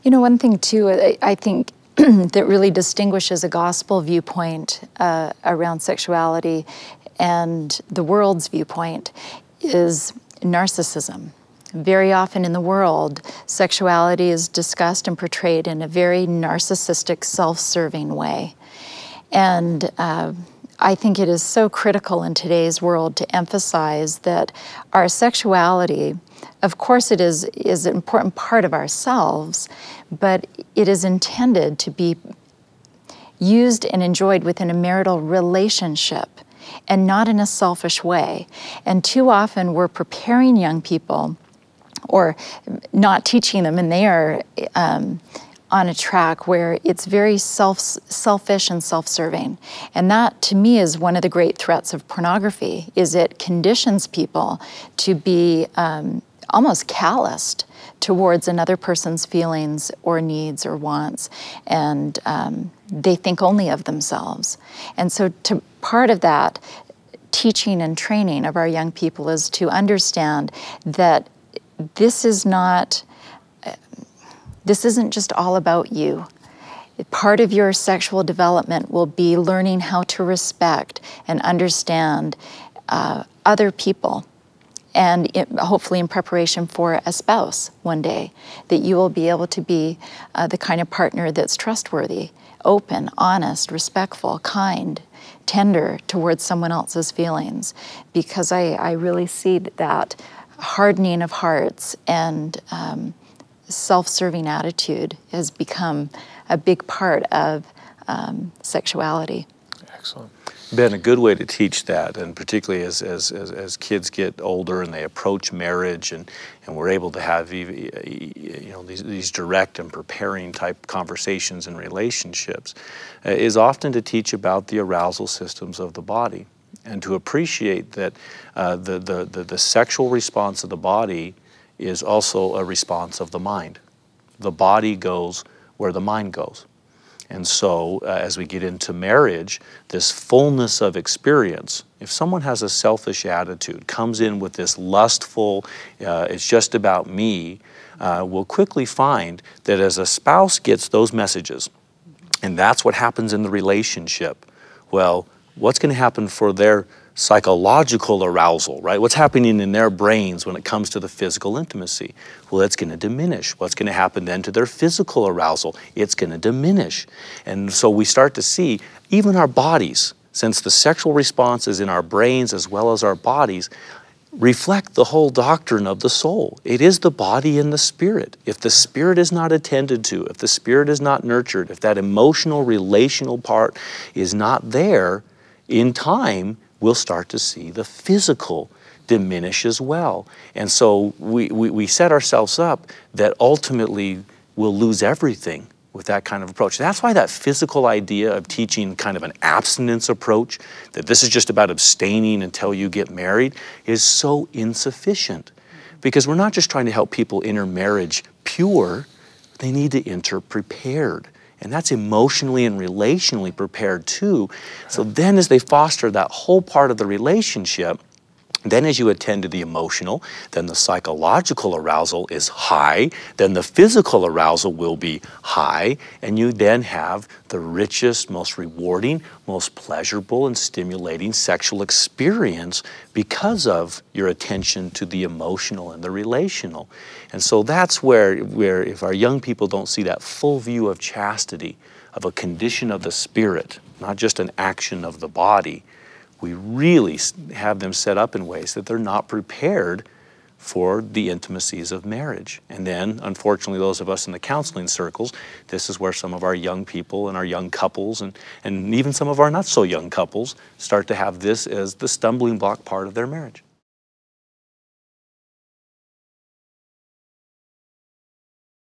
You know, one thing too, I think that really distinguishes a gospel viewpoint around sexuality and the world's viewpoint is narcissism. Very often in the world, sexuality is discussed and portrayed in a very narcissistic, self-serving way. And I think it is so critical in today's world to emphasize that our sexuality, of course it is an important part of ourselves, but it is intended to be used and enjoyed within a marital relationship and not in a selfish way. And too often we're preparing young people or not teaching them, and they are on a track where it's very selfish and self-serving. And that, to me, is one of the great threats of pornography, is it conditions people to be almost calloused towards another person's feelings or needs or wants, and they think only of themselves. And so part of that teaching and training of our young people is to understand that this isn't just all about you. Part of your sexual development will be learning how to respect and understand other people, and hopefully in preparation for a spouse one day, that you will be able to be the kind of partner that's trustworthy, open, honest, respectful, kind, tender towards someone else's feelings. Because I really see that hardening of hearts and self-serving attitude has become a big part of sexuality. Excellent. Ben, a good way to teach that, and particularly as kids get older and they approach marriage, and we're able to have these direct and preparing type conversations and relationships, is often to teach about the arousal systems of the body, and to appreciate that the sexual response of the body is also a response of the mind. The body goes where the mind goes. And so as we get into marriage, this fullness of experience, if someone has a selfish attitude, comes in with this lustful, it's just about me, we'll quickly find that as a spouse gets those messages, and that's what happens in the relationship, well, what's going to happen for their psychological arousal, right? What's happening in their brains when it comes to the physical intimacy? Well, it's going to diminish. What's going to happen then to their physical arousal? It's going to diminish. And so we start to see even our bodies, since the sexual response is in our brains as well as our bodies, reflect the whole doctrine of the soul. It is the body and the spirit. If the spirit is not attended to, if the spirit is not nurtured, if that emotional, relational part is not there, in time, we'll start to see the physical diminish as well. And so we set ourselves up that ultimately we'll lose everything with that kind of approach. That's why that physical idea of teaching kind of an abstinence approach, that this is just about abstaining until you get married, is so insufficient. Because we're not just trying to help people enter marriage pure, they need to enter prepared. And that's emotionally and relationally prepared too. So then as they foster that whole part of the relationship, then as you attend to the emotional, then the psychological arousal is high, then the physical arousal will be high, and you then have the richest, most rewarding, most pleasurable and stimulating sexual experience because of your attention to the emotional and the relational. And so that's where if our young people don't see that full view of chastity, of a condition of the spirit, not just an action of the body, we really have them set up in ways that they're not prepared for the intimacies of marriage. And then, unfortunately, those of us in the counseling circles, this is where some of our young people and our young couples and even some of our not so young couples start to have this as the stumbling block part of their marriage.